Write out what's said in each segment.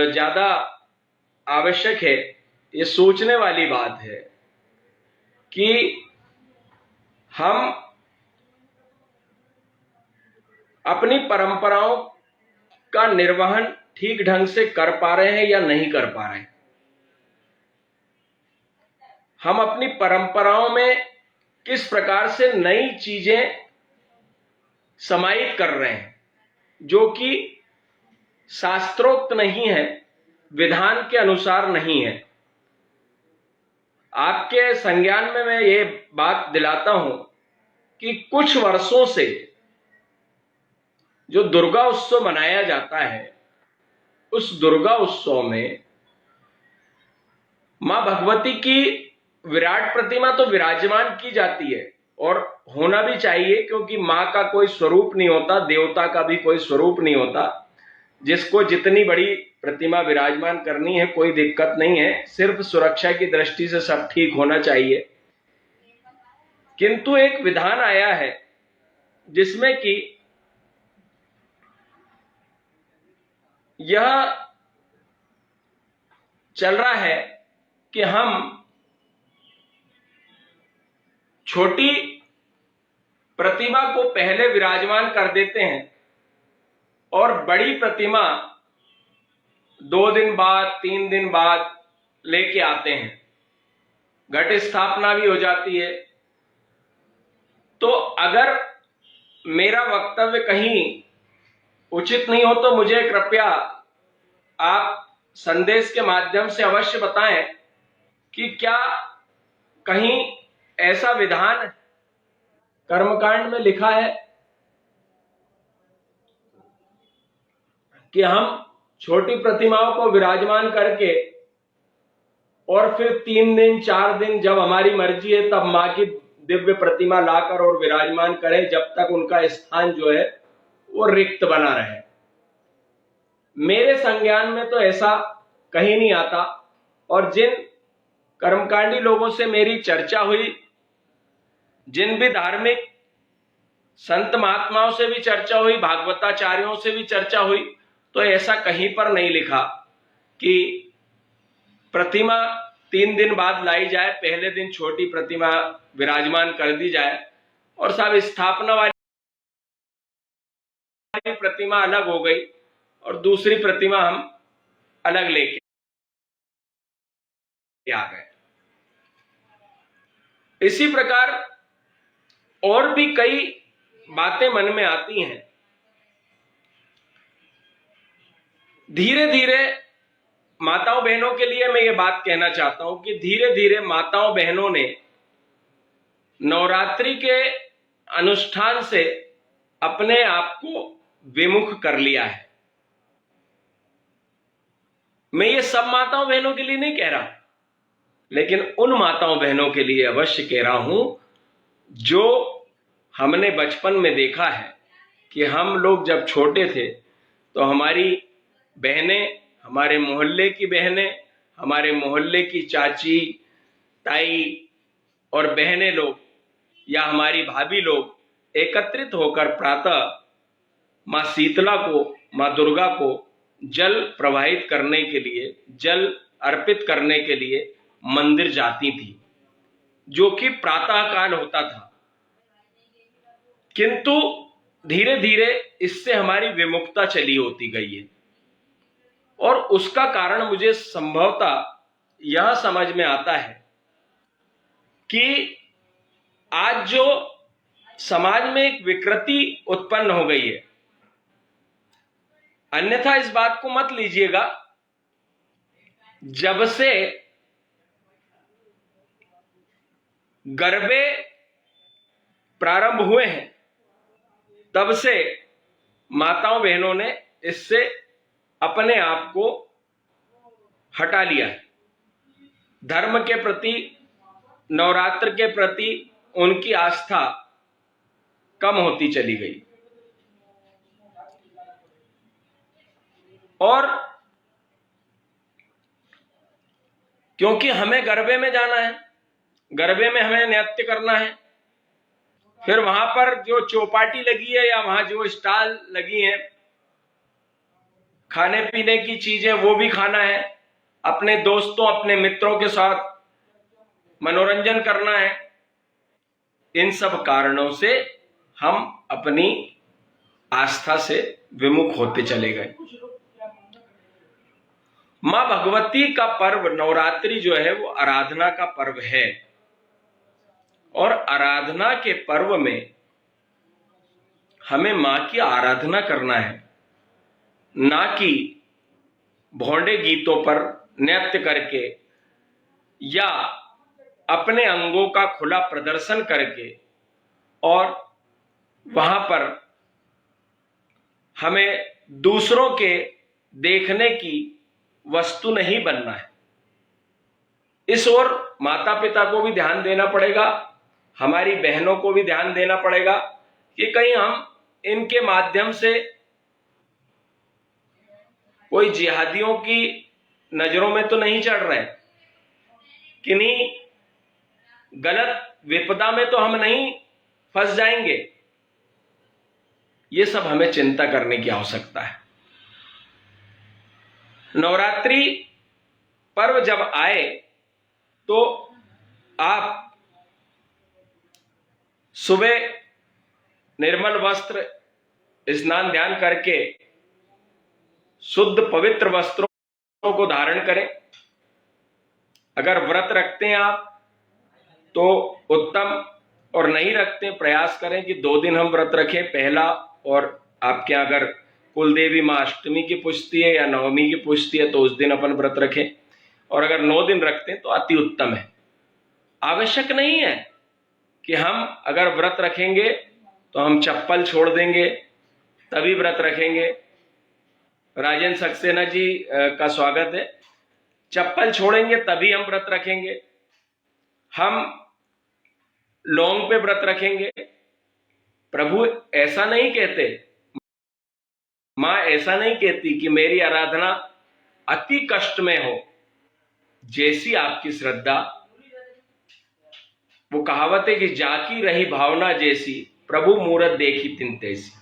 ज्यादा आवश्यक है, ये सोचने वाली बात है कि हम अपनी परंपराओं का निर्वहन ठीक ढंग से कर पा रहे हैं या नहीं कर पा रहे हैं। हम अपनी परंपराओं में किस प्रकार से नई चीजें समाहित कर रहे हैं जो कि शास्त्रोक्त नहीं है, विधान के अनुसार नहीं है। आपके संज्ञान में मैं ये बात दिलाता हूं कि कुछ वर्षों से जो दुर्गा उत्सव मनाया जाता है, उस दुर्गा उत्सव में मां भगवती की विराट प्रतिमा तो विराजमान की जाती है और होना भी चाहिए, क्योंकि मां का कोई स्वरूप नहीं होता, देवता का भी कोई स्वरूप नहीं होता। जिसको जितनी बड़ी प्रतिमा विराजमान करनी है कोई दिक्कत नहीं है, सिर्फ सुरक्षा की दृष्टि से सब ठीक होना चाहिए। किंतु एक विधान आया है जिसमें कि यह चल रहा है कि हम छोटी प्रतिमा को पहले विराजमान कर देते हैं और बड़ी प्रतिमा 2 दिन बाद 3 दिन बाद लेके आते हैं, घट स्थापना भी हो जाती है। तो अगर मेरा वक्तव्य कहीं उचित नहीं हो तो मुझे कृपया आप संदेश के माध्यम से अवश्य बताएं कि क्या कहीं ऐसा विधान कर्मकांड में लिखा है कि हम छोटी प्रतिमाओं को विराजमान करके और फिर 3 दिन 4 दिन जब हमारी मर्जी है तब मां की दिव्य प्रतिमा लाकर और विराजमान करें, जब तक उनका स्थान जो है वो रिक्त बना रहे। मेरे संज्ञान में तो ऐसा कहीं नहीं आता। और जिन कर्मकांडी लोगों से मेरी चर्चा हुई, जिन भी धार्मिक संत महात्माओं से भी चर्चा हुई, भागवताचार्यों से भी चर्चा हुई, तो ऐसा कहीं पर नहीं लिखा कि प्रतिमा 3 दिन बाद लाई जाए, पहले दिन छोटी प्रतिमा विराजमान कर दी जाए और सब स्थापना वाली प्रतिमा अलग हो गई और दूसरी प्रतिमा हम अलग लेके आ गए। इसी प्रकार और भी कई बातें मन में आती हैं। धीरे धीरे माताओं बहनों के लिए मैं ये बात कहना चाहता हूं कि धीरे धीरे माताओं बहनों ने नवरात्रि के अनुष्ठान से अपने आप को विमुख कर लिया है। मैं ये सब माताओं बहनों के लिए नहीं कह रहा, लेकिन उन माताओं बहनों के लिए अवश्य कह रहा हूं जो हमने बचपन में देखा है कि हम लोग जब छोटे थे तो हमारी बहनें, हमारे मोहल्ले की बहनें, हमारे मोहल्ले की चाची ताई और बहनें लोग या हमारी भाभी लोग एकत्रित होकर प्रातः मां शीतला को, मां दुर्गा को जल प्रवाहित करने के लिए, जल अर्पित करने के लिए मंदिर जाती थी, जो कि प्रातः काल होता था। किंतु धीरे धीरे इससे हमारी विमुखता चली होती गई है और उसका कारण मुझे संभवतः यह समझ में आता है कि आज जो समाज में एक विकृति उत्पन्न हो गई है। अन्यथा इस बात को मत लीजिएगा, जब से गरबे प्रारंभ हुए हैं तब से माताओं बहनों ने इससे अपने आप को हटा लिया है। धर्म के प्रति, नवरात्र के प्रति उनकी आस्था कम होती चली गई और क्योंकि हमें गरबे में जाना है, गरबे में हमें नृत्य करना है, फिर वहां पर जो चौपाटी लगी है या वहां जो स्टॉल लगी है खाने पीने की चीजें वो भी खाना है, अपने दोस्तों अपने मित्रों के साथ मनोरंजन करना है। इन सब कारणों से हम अपनी आस्था से विमुख होते चले गए। मां भगवती का पर्व नवरात्रि जो है वो आराधना का पर्व है, और आराधना के पर्व में हमें मां की आराधना करना है, ना कि भोंडे गीतों पर नृत्य करके या अपने अंगों का खुला प्रदर्शन करके, और वहां पर हमें दूसरों के देखने की वस्तु नहीं बनना है। इस ओर माता पिता को भी ध्यान देना पड़ेगा, हमारी बहनों को भी ध्यान देना पड़ेगा कि कहीं हम इनके माध्यम से कोई जिहादियों की नजरों में तो नहीं चढ़ रहे, किन्हीं गलत विपदा में तो हम नहीं फंस जाएंगे। ये सब हमें चिंता करने की आवश्यकता है। नवरात्रि पर्व जब आए तो आप सुबह निर्मल वस्त्र स्नान ध्यान करके शुद्ध पवित्र वस्त्रों को धारण करें। अगर व्रत रखते हैं आप तो उत्तम, और नहीं रखते प्रयास करें कि 2 दिन हम व्रत रखें, पहला, और आपके अगर कुलदेवी मां अष्टमी की पुजती है या नवमी की पुजती है तो उस दिन अपन व्रत रखें, और अगर 9 दिन रखते हैं तो अति उत्तम है। आवश्यक नहीं है कि हम अगर व्रत रखेंगे तो हम चप्पल छोड़ देंगे तभी व्रत रखेंगे। राजेंद्र सक्सेना जी का स्वागत है। चप्पल छोड़ेंगे तभी हम व्रत रखेंगे, हम लौंग पे व्रत रखेंगे। प्रभु ऐसा नहीं कहते, मां ऐसा नहीं कहती कि मेरी आराधना अति कष्ट में हो, जैसी आपकी श्रद्धा। वो कहावत है कि जाकी रही भावना जैसी, प्रभु मूरत देखी तिन तैसी।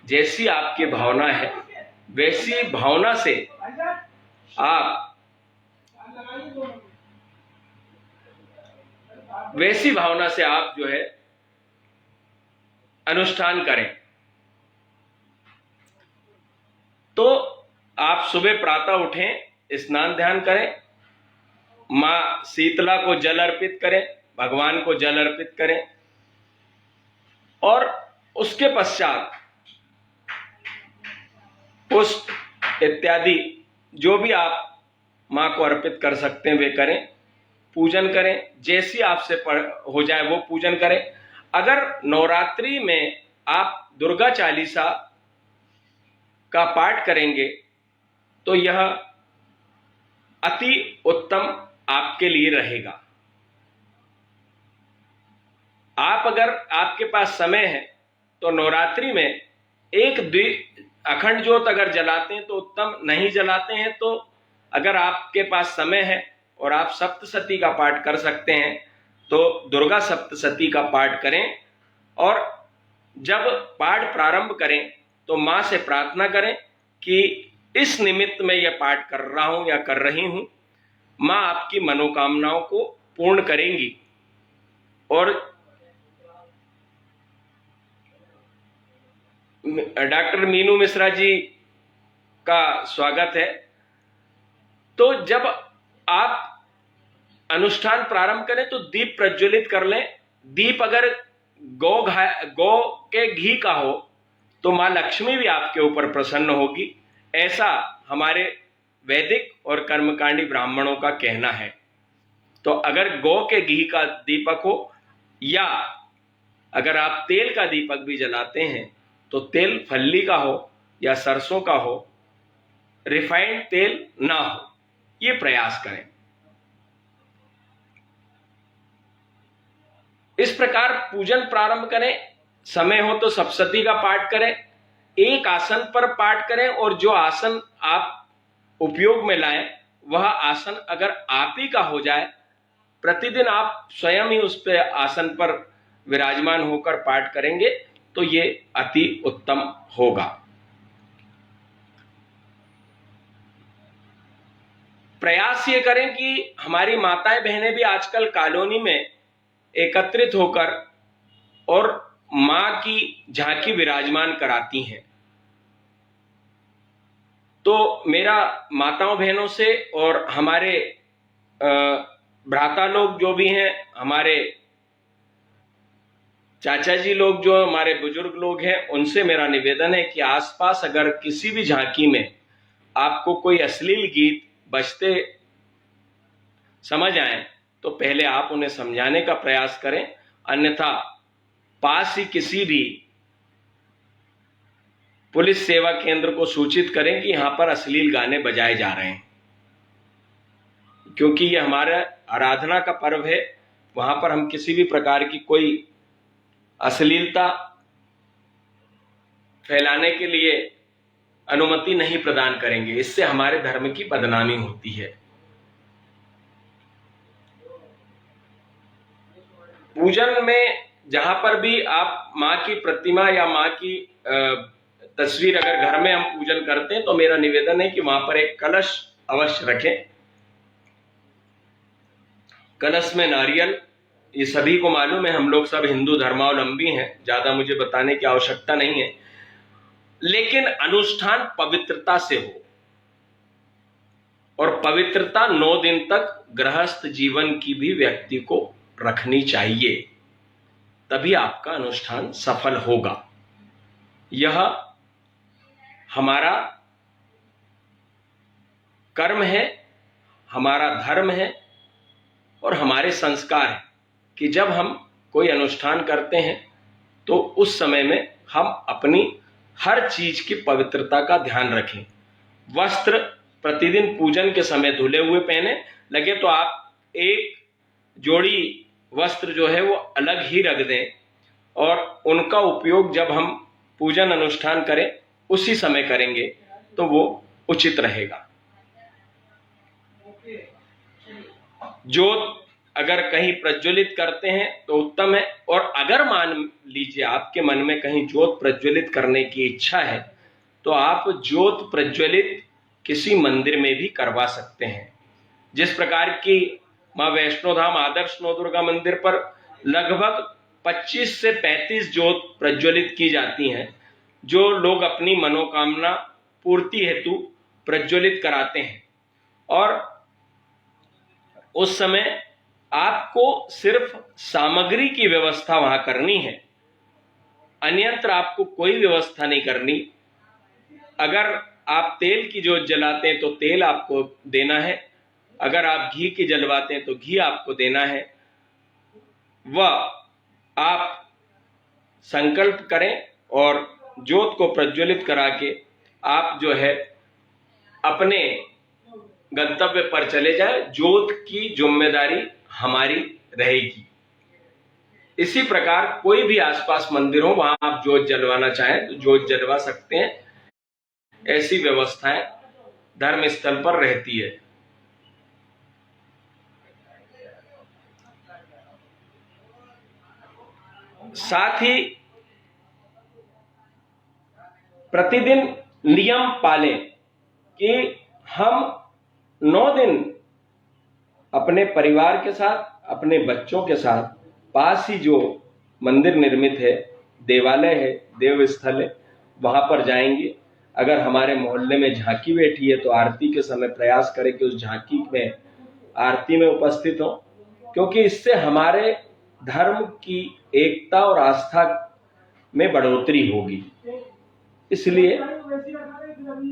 जैसी आपकी भावना है वैसी भावना से आप जो है अनुष्ठान करें। तो आप सुबह प्रातः उठें, स्नान ध्यान करें, मां शीतला को जल अर्पित करें, भगवान को जल अर्पित करें, और उसके पश्चात पुष्प इत्यादि जो भी आप मां को अर्पित कर सकते हैं वे करें, पूजन करें, जैसी आपसे हो जाए वो पूजन करें। अगर नवरात्रि में आप दुर्गा चालीसा का पाठ करेंगे तो यह अति उत्तम आपके लिए रहेगा। आप अगर आपके पास समय है तो नवरात्रि में अखंड ज्योत अगर जलाते हैं तो उत्तम, नहीं जलाते हैं तो अगर आपके पास समय है और आप सप्तशती का पाठ कर सकते हैं तो दुर्गा सप्तशती का पाठ करें, और जब पाठ प्रारंभ करें तो मां से प्रार्थना करें कि इस निमित्त में यह पाठ कर रहा हूं या कर रही हूं, मां आपकी मनोकामनाओं को पूर्ण करेंगी। और डॉक्टर मीनू मिश्रा जी का स्वागत है। तो जब आप अनुष्ठान प्रारंभ करें तो दीप प्रज्वलित कर लें। दीप अगर गौ के घी का हो तो मां लक्ष्मी भी आपके ऊपर प्रसन्न होगी, ऐसा हमारे वैदिक और कर्मकांडी ब्राह्मणों का कहना है। तो अगर गौ के घी का दीपक हो, या अगर आप तेल का दीपक भी जलाते हैं तो तेल फल्ली का हो या सरसों का हो, रिफाइंड तेल ना हो, ये प्रयास करें। इस प्रकार पूजन प्रारंभ करें। समय हो तो सप्तशती का पाठ करें, एक आसन पर पाठ करें, और जो आसन आप उपयोग में लाएं वह आसन अगर आप ही का हो जाए, प्रतिदिन आप स्वयं ही उस पे आसन पर विराजमान होकर पाठ करेंगे तो ये अति उत्तम होगा। प्रयास ये करें कि हमारी माताएं बहनें भी आजकल कॉलोनी में एकत्रित होकर और मां की झांकी विराजमान कराती हैं। तो मेरा माताओं बहनों से और हमारे भ्राता लोग जो भी हैं, हमारे चाचा जी लोग जो हमारे बुजुर्ग लोग हैं, उनसे मेरा निवेदन है कि आसपास अगर किसी भी झांकी में आपको कोई अश्लील गीत बजते समझ आए तो पहले आप उन्हें समझाने का प्रयास करें, अन्यथा पास ही किसी भी पुलिस सेवा केंद्र को सूचित करें कि यहां पर अश्लील गाने बजाए जा रहे हैं, क्योंकि यह हमारा आराधना का पर्व है। वहां पर हम किसी भी प्रकार की कोई अश्लीलता फैलाने के लिए अनुमति नहीं प्रदान करेंगे, इससे हमारे धर्म की बदनामी होती है। पूजन में जहां पर भी आप मां की प्रतिमा या मां की तस्वीर अगर घर में हम पूजन करते हैं तो मेरा निवेदन है कि वहां पर एक कलश अवश्य रखें। कलश में नारियल, ये सभी को मालूम है, हम लोग सब हिंदू धर्मावलंबी हैं, ज्यादा मुझे बताने की आवश्यकता नहीं है। लेकिन अनुष्ठान पवित्रता से हो, और पवित्रता 9 दिन तक गृहस्थ जीवन की भी व्यक्ति को रखनी चाहिए, तभी आपका अनुष्ठान सफल होगा। यह हमारा कर्म है, हमारा धर्म है और हमारे संस्कार है कि जब हम कोई अनुष्ठान करते हैं तो उस समय में हम अपनी हर चीज की पवित्रता का ध्यान रखें। वस्त्र प्रतिदिन पूजन के समय धुले हुए पहने, लगे तो आप एक जोड़ी वस्त्र जो है वो अलग ही रख दें और उनका उपयोग जब हम पूजन अनुष्ठान करें उसी समय करेंगे तो वो उचित रहेगा। ज्योत अगर कहीं प्रज्वलित करते हैं तो उत्तम है, और अगर मान लीजिए आपके मन में कहीं ज्योत प्रज्वलित करने की इच्छा है तो आप ज्योत प्रज्वलित किसी मंदिर में भी करवा सकते हैं। जिस प्रकार की मां वैष्णो धाम आदर्श नवदुर्गा मंदिर पर लगभग 25 से 35 ज्योत प्रज्वलित की जाती हैं, जो लोग अपनी मनोकामना पूर्ति हेतु प्रज्वलित कराते हैं। और उस समय आपको सिर्फ सामग्री की व्यवस्था वहां करनी है, अन्यत्र आपको कोई व्यवस्था नहीं करनी। अगर आप तेल की ज्योत जलाते हैं तो तेल आपको देना है, अगर आप घी की जलवाते हैं तो घी आपको देना है। वह आप संकल्प करें और ज्योत को प्रज्वलित करा के आप जो है अपने गंतव्य पर चले जाए। ज्योत की जिम्मेदारी हमारी रहेगी। इसी प्रकार कोई भी आसपास मंदिर हो वहां आप ज्योत जलवाना चाहें तो ज्योत जलवा सकते हैं। ऐसी व्यवस्थाएं धर्म स्थल पर रहती है। साथ ही प्रतिदिन नियम पालें कि हम 9 दिन अपने परिवार के साथ, अपने बच्चों के साथ पास ही जो मंदिर निर्मित है, देवालय है, देव स्थल है, वहां पर जाएंगे। अगर हमारे मोहल्ले में झांकी बैठी है तो आरती के समय प्रयास करें कि उस झांकी में आरती में उपस्थित हो, क्योंकि इससे हमारे धर्म की एकता और आस्था में बढ़ोतरी होगी। इसलिए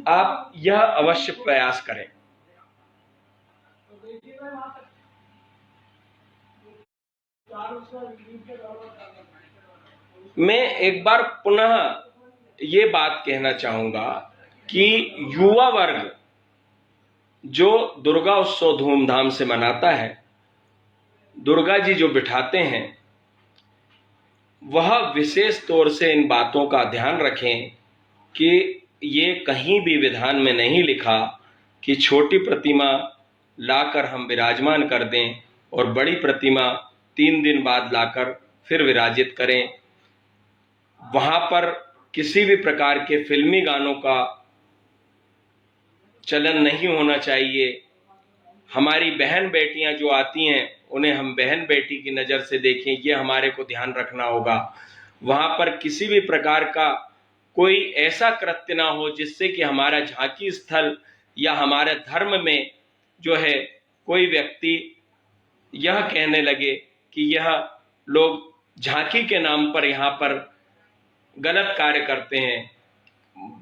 आप यह अवश्य प्रयास करें। मैं एक बार पुनः ये बात कहना चाहूंगा कि युवा वर्ग जो दुर्गा उत्सव धूमधाम से मनाता है, दुर्गा जी जो बिठाते हैं, वह विशेष तौर से इन बातों का ध्यान रखें कि ये कहीं भी विधान में नहीं लिखा कि छोटी प्रतिमा लाकर हम विराजमान कर दें और बड़ी प्रतिमा 3 दिन बाद लाकर फिर विराजित करें। वहां पर किसी भी प्रकार के फिल्मी गानों का चलन नहीं होना चाहिए। हमारी बहन बेटियां जो आती हैं उन्हें हम बहन बेटी की नज़र से देखें, ये हमारे को ध्यान रखना होगा। वहाँ पर किसी भी प्रकार का कोई ऐसा कृत्य ना हो जिससे कि हमारा झांकी स्थल या हमारे धर्म में जो है कोई व्यक्ति यह कहने लगे कि यह लोग झांकी के नाम पर यहाँ पर गलत कार्य करते हैं।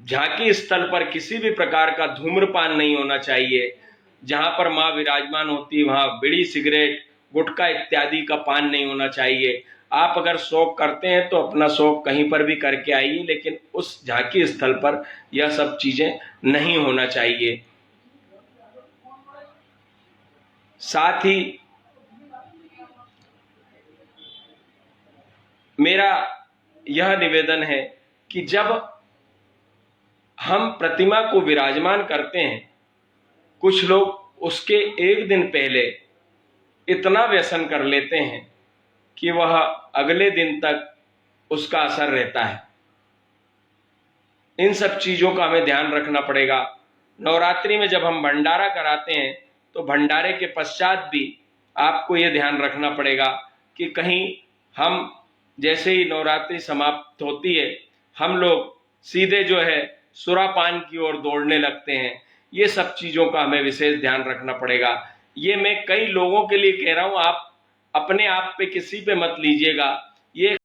झांकी स्थल पर किसी भी प्रकार का धूम्रपान नहीं होना चाहिए। जहाँ पर माँ विराजमान होती है वहाँ बीड़ी, सिगरेट, गुटखा इत्यादि का पान नहीं होना चाहिए। आप अगर शौक करते हैं तो अपना शौक कहीं पर भी करके आइए, लेकिन उस झांकी स्थल पर यह सब चीजें नहीं होना चाहिए। साथ ही मेरा यह निवेदन है कि जब हम प्रतिमा को विराजमान करते हैं, कुछ लोग उसके एक दिन पहले इतना व्यसन कर लेते हैं कि वह अगले दिन तक उसका असर रहता है। इन सब चीज़ों का हमें ध्यान रखना पड़ेगा। नवरात्रि में जब हम भंडारा कराते हैं तो भंडारे के पश्चात भी आपको ये ध्यान रखना पड़ेगा कि कहीं हम जैसे ही नवरात्रि समाप्त होती है हम लोग सीधे जो है सुरापान की ओर दौड़ने लगते हैं। ये सब चीज़ों का हमें विशेष ध्यान रखना पड़ेगा। ये मैं कई लोगों के लिए कह रहा हूँ, आप अपने आप पे किसी पे मत लीजिएगा। ये